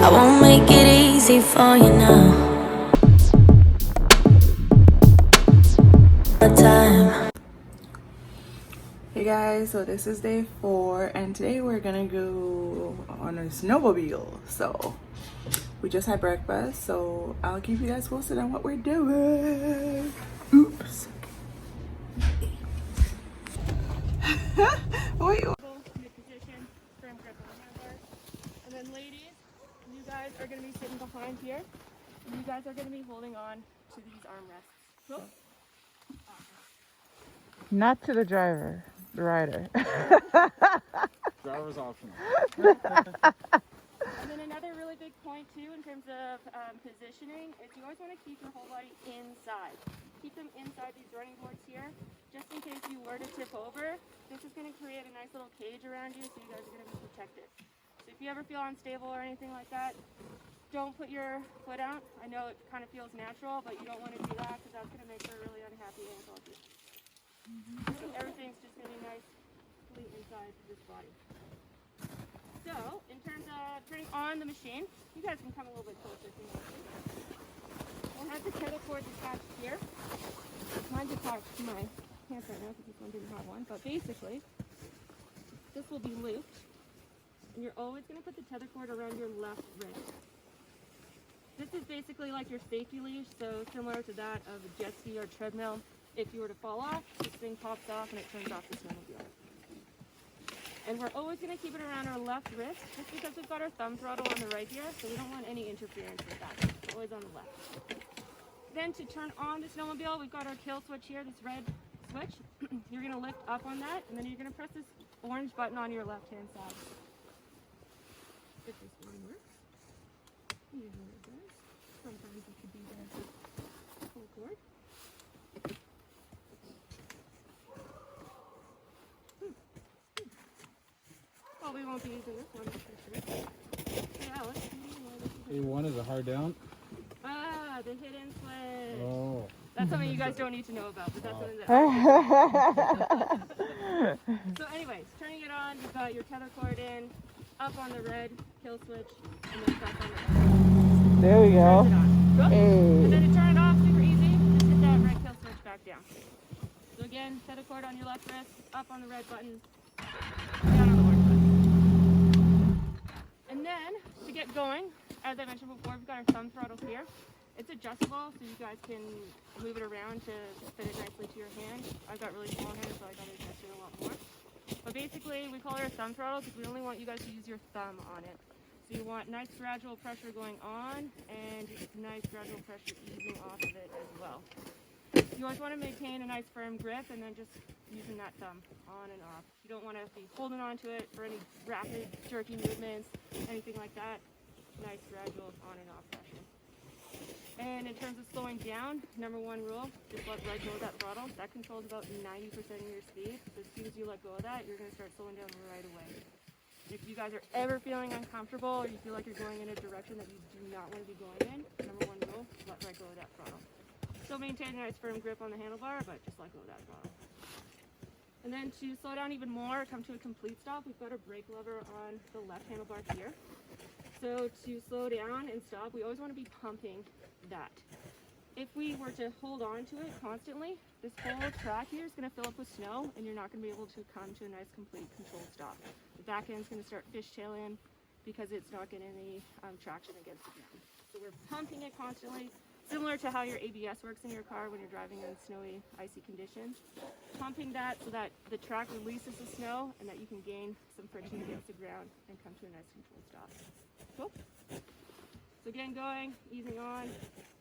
I won't make it easy for you now. The time. Hey guys, so this is day 4 and today we're gonna go on a snowmobile. So we just had breakfast, so I'll keep you guys posted on what we're doing. Oops. Wait. Position, firm grip on the handlebars. And then ladies, you guys are going to be sitting behind here. And you guys are going to be holding on to these armrests. Cool? Not to the driver, the rider. Driver's optional. And then another really big point too in terms of positioning is you always want to keep your whole body inside. Keep them inside these running boards here, just in case you were to tip over. This is going to create a nice little cage around you, so you guys are going to be protected. So if you ever feel unstable or anything like that, don't put your foot out. I know it kind of feels natural, but you don't want to do that because that's going to make her really unhappy and salty. So everything's just going to be nice, complete inside this body. So, in terms of turning on the machine, you guys can come a little bit closer if you want to. We'll have the tether cords attached here. Mine's attached to my pants right now because this one didn't have one. But basically, this will be looped. And you're always going to put the tether cord around your left wrist. This is basically like your safety leash, so similar to that of a jet ski or treadmill. If you were to fall off, this thing pops off and it turns off the snowmobile. And we're always going to keep it around our left wrist, just because we've got our thumb throttle on the right here, so we don't want any interference with that. It's always on the left. Then to turn on the snowmobile, we've got our kill switch here, this red switch. You're going to lift up on that, and then you're going to press this orange button on your left-hand side. If this one works. Usually it does. Sometimes it could be the full cord. Well, we won't be using this one, that's for sure. Hey, Alex, A1 is a hard down. Ah, the hidden switch. Oh. That's something you guys don't need to know about, but that's something that So anyways, turning it on, you've got your tether cord in, up on the red, kill switch, and then back on the red. There we go. Turns it on. Cool. Hey. And then to turn it off, super easy, just hit that red kill switch back down. So again, tether cord on your left wrist, up on the red button, down on the orange button. And then, to get going, as I mentioned before, we've got our thumb throttle here. It's adjustable, so you guys can move it around to fit it nicely to your hand. I've got really small hands, so I got to adjust it a lot more. But basically, we call it a thumb throttle because we only want you guys to use your thumb on it. So you want nice gradual pressure going on, and nice gradual pressure easing off of it as well. You always want to maintain a nice firm grip, and then just using that thumb on and off. You don't want to be holding on to it for any rapid, jerky movements, anything like that. Nice gradual on and off pressure. And in terms of slowing down, number one rule, just let go of that throttle. That controls about 90% of your speed. So as soon as you let go of that, you're going to start slowing down right away. If you guys are ever feeling uncomfortable or you feel like you're going in a direction that you do not want to be going in, number one rule, let go of that throttle. Still maintain a nice firm grip on the handlebar, but just let go of that throttle. And then to slow down even more, come to a complete stop, we've got a brake lever on the left handlebar here. So to slow down and stop, we always want to be pumping that. If we were to hold on to it constantly, this whole track here is going to fill up with snow and you're not going to be able to come to a nice complete controlled stop. The back end is going to start fishtailing because it's not getting any traction against the ground. So we're pumping it constantly, similar to how your ABS works in your car when you're driving in snowy, icy conditions. Pumping that so that the track releases the snow and that you can gain some friction against the ground and come to a nice controlled stop. Cool? So again, going, easing on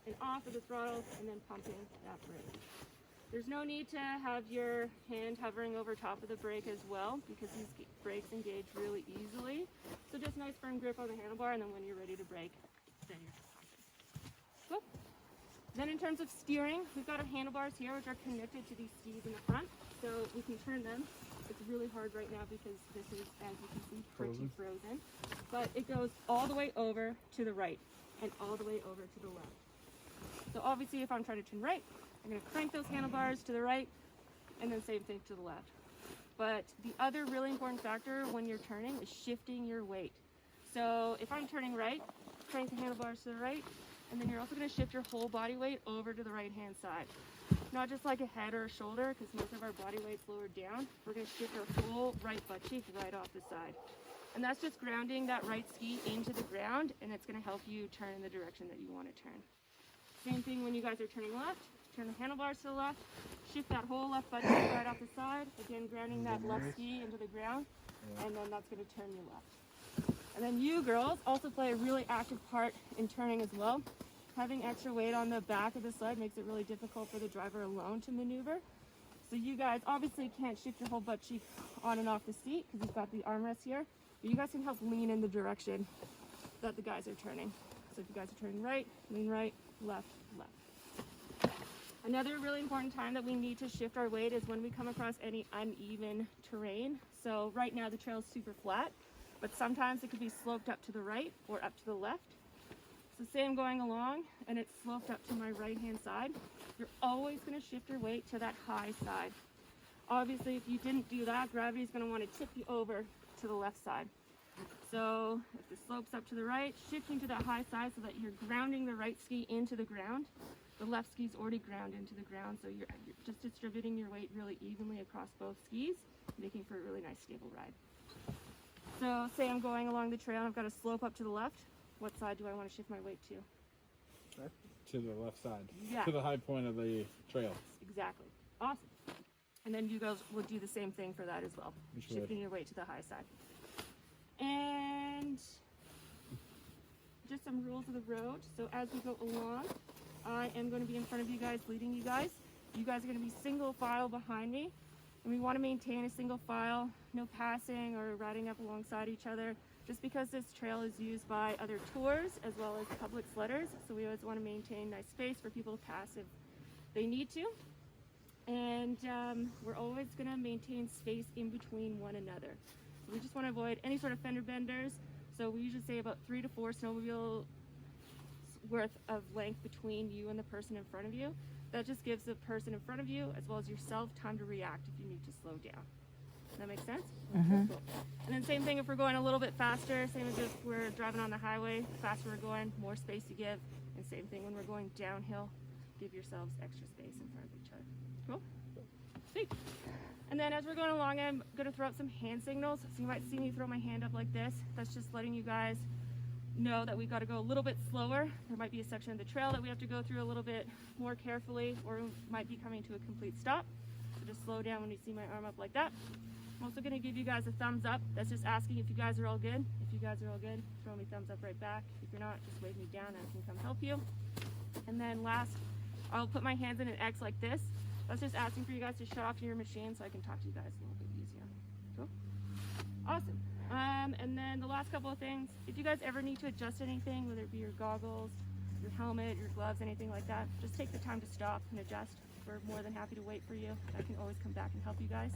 and off of the throttle, and then pumping that brake. There's no need to have your hand hovering over top of the brake as well, because these brakes engage really easily. So just nice firm grip on the handlebar, and then when you're ready to brake, then you're pumping. Cool. Then in terms of steering, we've got our handlebars here, which are connected to these skis in the front, so we can turn them. It's really hard right now because this is, as you can see, pretty frozen. But it goes all the way over to the right and all the way over to the left. So obviously if I'm trying to turn right, I'm going to crank those handlebars to the right and then same thing to the left. But the other really important factor when you're turning is shifting your weight. So if I'm turning right, crank the handlebars to the right, and then you're also going to shift your whole body weight over to the right hand side. Not just like a head or a shoulder, because most of our body weight's lowered down. We're going to shift our whole right butt cheek right off the side. And that's just grounding that right ski into the ground, and it's going to help you turn in the direction that you want to turn. Same thing when you guys are turning left. Turn the handlebars to the left, shift that whole left butt cheek right off the side, again grounding that left ski into the ground, and then that's going to turn you left. And then you girls also play a really active part in turning as well. Having extra weight on the back of the sled makes it really difficult for the driver alone to maneuver. So you guys obviously can't shift your whole butt cheek on and off the seat because you've got the armrest here, but you guys can help lean in the direction that the guys are turning. So if you guys are turning right, lean right, left, left. Another really important time that we need to shift our weight is when we come across any uneven terrain. So right now the trail is super flat, but sometimes it could be sloped up to the right or up to the left. So say I'm going along and it's sloped up to my right hand side, you're always going to shift your weight to that high side. Obviously if you didn't do that, gravity is going to want to tip you over to the left side. So if the slope's up to the right, shifting to that high side so that you're grounding the right ski into the ground. The left ski's already ground into the ground, so you're just distributing your weight really evenly across both skis, making for a really nice stable ride. So say I'm going along the trail and I've got a slope up to the left. What side do I want to shift my weight to? To the left side. Yeah. To the high point of the trail. Exactly. Awesome. And then you guys will do the same thing for that as well. Shifting your weight to the high side. And just some rules of the road. So as we go along, I am going to be in front of you guys, leading you guys. You guys are going to be single file behind me. And we want to maintain a single file, no passing or riding up alongside each other, just because this trail is used by other tours as well as public sledders. So we always want to maintain nice space for people to pass if they need to. And we're always going to maintain space in between one another. So we just want to avoid any sort of fender benders. So we usually say about 3 to 4 snowmobile worth of length between you and the person in front of you. That just gives the person in front of you as well as yourself time to react if you need to slow down. Does that make sense? Mm-hmm. Cool. And then same thing if we're going a little bit faster, same as if we're driving on the highway, the faster we're going, more space you give. And same thing when we're going downhill, give yourselves extra space in front of each other. Cool? Sweet. And then as we're going along, I'm going to throw out some hand signals. So you might see me throw my hand up like this. That's just letting you guys know that we've got to go a little bit slower. There might be a section of the trail that we have to go through a little bit more carefully, or we might be coming to a complete stop. So just slow down when you see my arm up like that. I'm also going to give you guys a thumbs up. That's just asking if you guys are all good. If you guys are all good, throw me thumbs up right back. If you're not, just wave me down and I can come help you. And then last, I'll put my hands in an X like this. That's just asking for you guys to shut off your machine so I can talk to you guys a little bit easier. Cool? Awesome. And then the last couple of things, if you guys ever need to adjust anything, whether it be your goggles, your helmet, your gloves, anything like that, just take the time to stop and adjust. We're more than happy to wait for you. I can always come back and help you guys.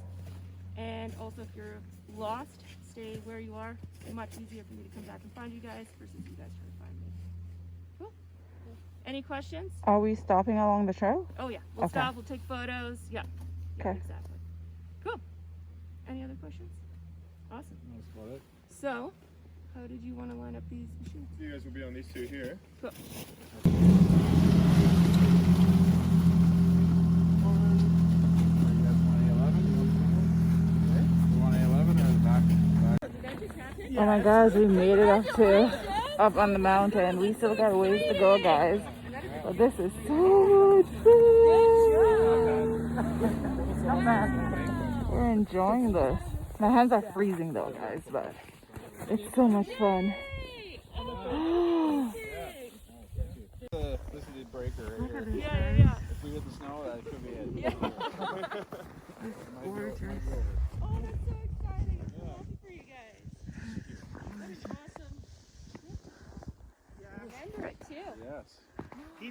And also if you're lost, stay where you are. It's much easier for me to come back and find you guys versus you guys trying to find me. Cool. Any questions? Are we stopping along the trail? Oh yeah, we'll Okay. stop, we'll take photos. Yeah, Okay. exactly. Cool. Any other questions? Awesome. That's about it. So, how did you want to line up these machines? You guys will be on these two here. Cool. Oh my gosh, we made it up on the mountain. We still got ways to go, guys. But this is so much fun. We're enjoying this. My hands are freezing though, guys, but it's so much fun. This is the breaker right here. Yeah. If we hit the snow, that could be it. Yeah. Gorgeous. Oh, that's so exciting. I'm so happy for you guys. That is awesome. Yeah. Remember it too. Yes.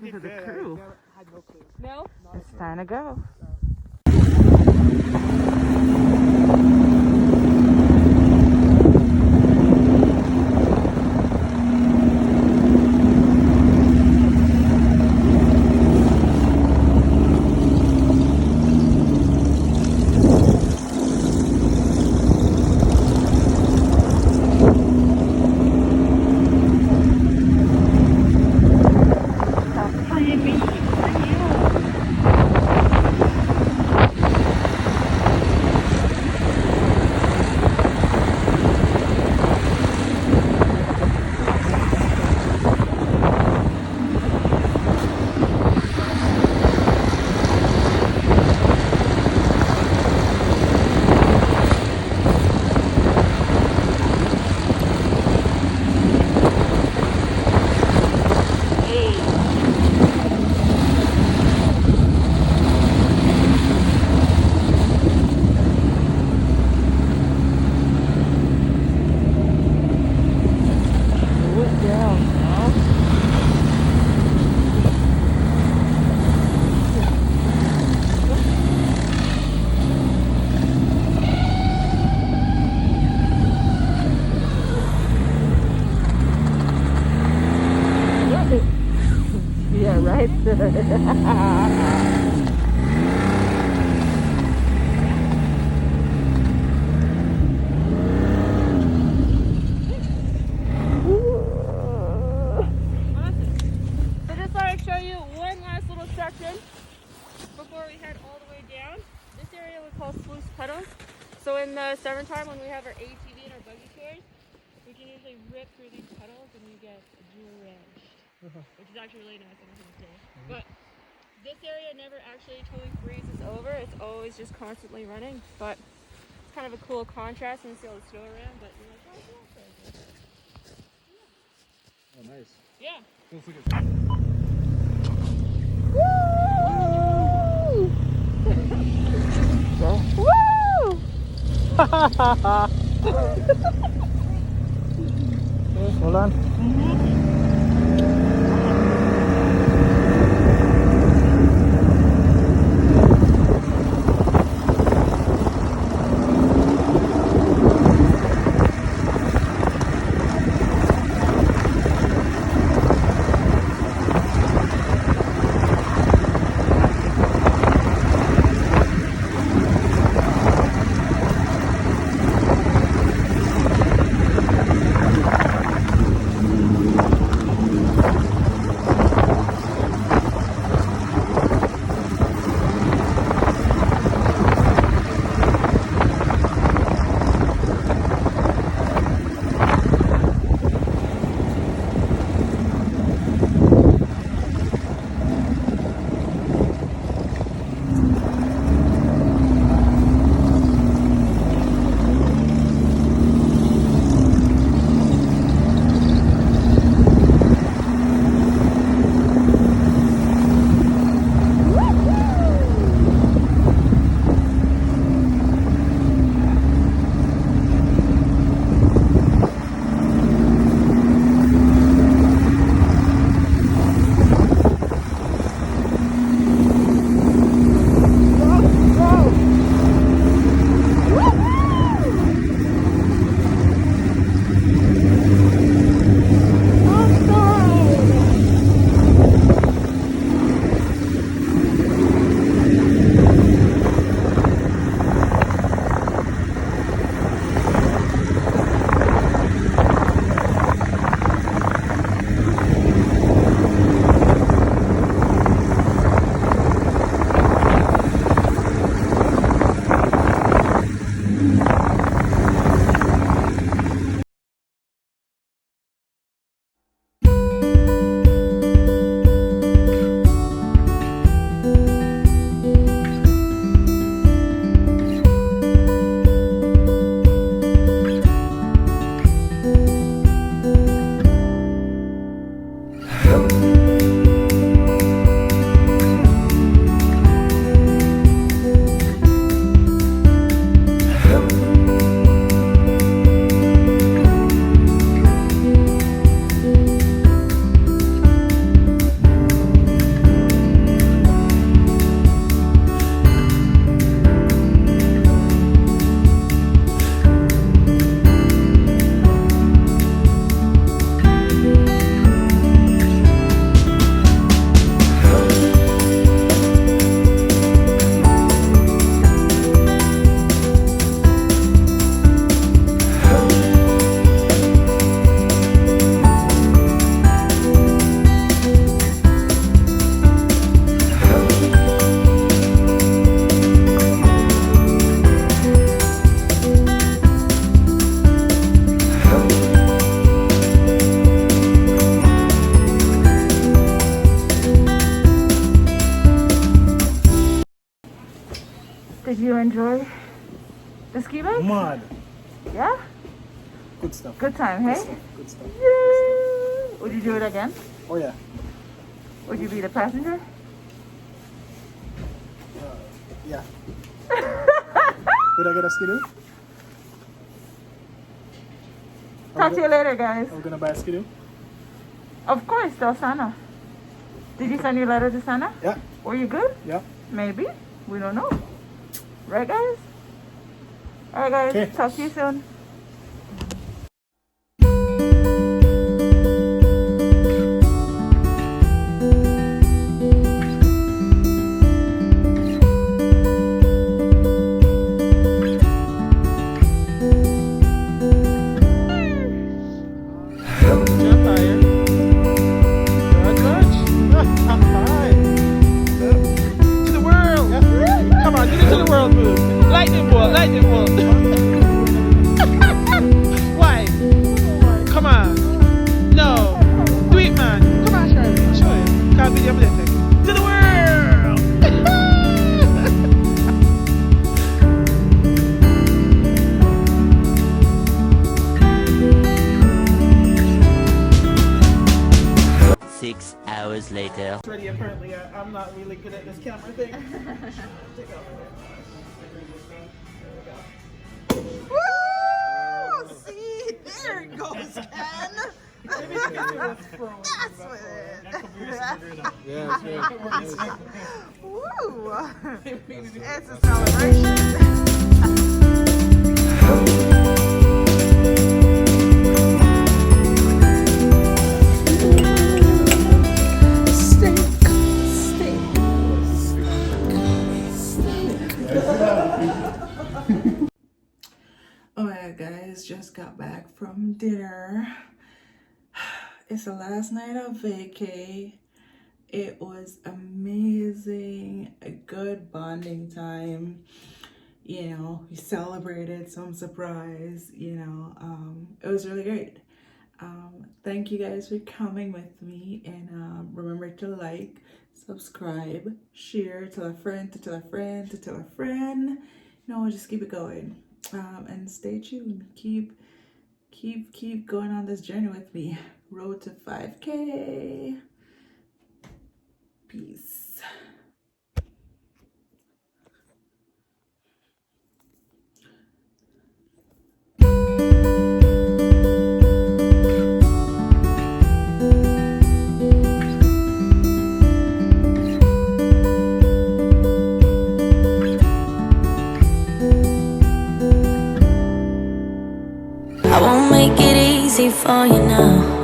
Look at the crew. No? It's time to go. hell no. Yeah, right. Awesome. So just thought I'd show you one last little section before we head all the way down. This area we call Sluice Puddles. So in the summertime when we have our ATV and our buggy tours, we can usually rip through these puddles and you get drenched, which is actually really nice on a good day. But this area never actually totally freezes over. It's always just constantly running. But it's kind of a cool contrast and you see all the snow around. But you're like, oh, yeah. Oh, nice. Yeah. Let's look at hold on. Did you enjoy the ski bike? Mud. Yeah? Good stuff. Good time, hey? Good stuff. Yay! Would you do it again? Oh yeah. Would you be the passenger? Yeah. Would I get a skidoo? Talk to you later, guys. Are we gonna buy a skidoo? Of course, tell Sana. Did you send your letter to Sana? Yeah. Were you good? Yeah. Maybe. We don't know. Right, guys? Alright, guys. Okay. Talk to you soon. Later. Ready, apparently I'm not really good at this camera thing. Woo! See? There it goes, Ken. That's what it is. Yeah, Woo! It's a celebration. Alright guys, just got back from dinner. It's the last night of vacay. It was amazing, a good bonding time. You know, we celebrated some surprise, it was really great. Thank you guys for coming with me, and remember to like, subscribe, share, tell a friend to tell a friend to tell a friend. Just keep it going. And stay tuned. Keep going on this journey with me. Road to 5K. Peace. I won't make it easy for you now.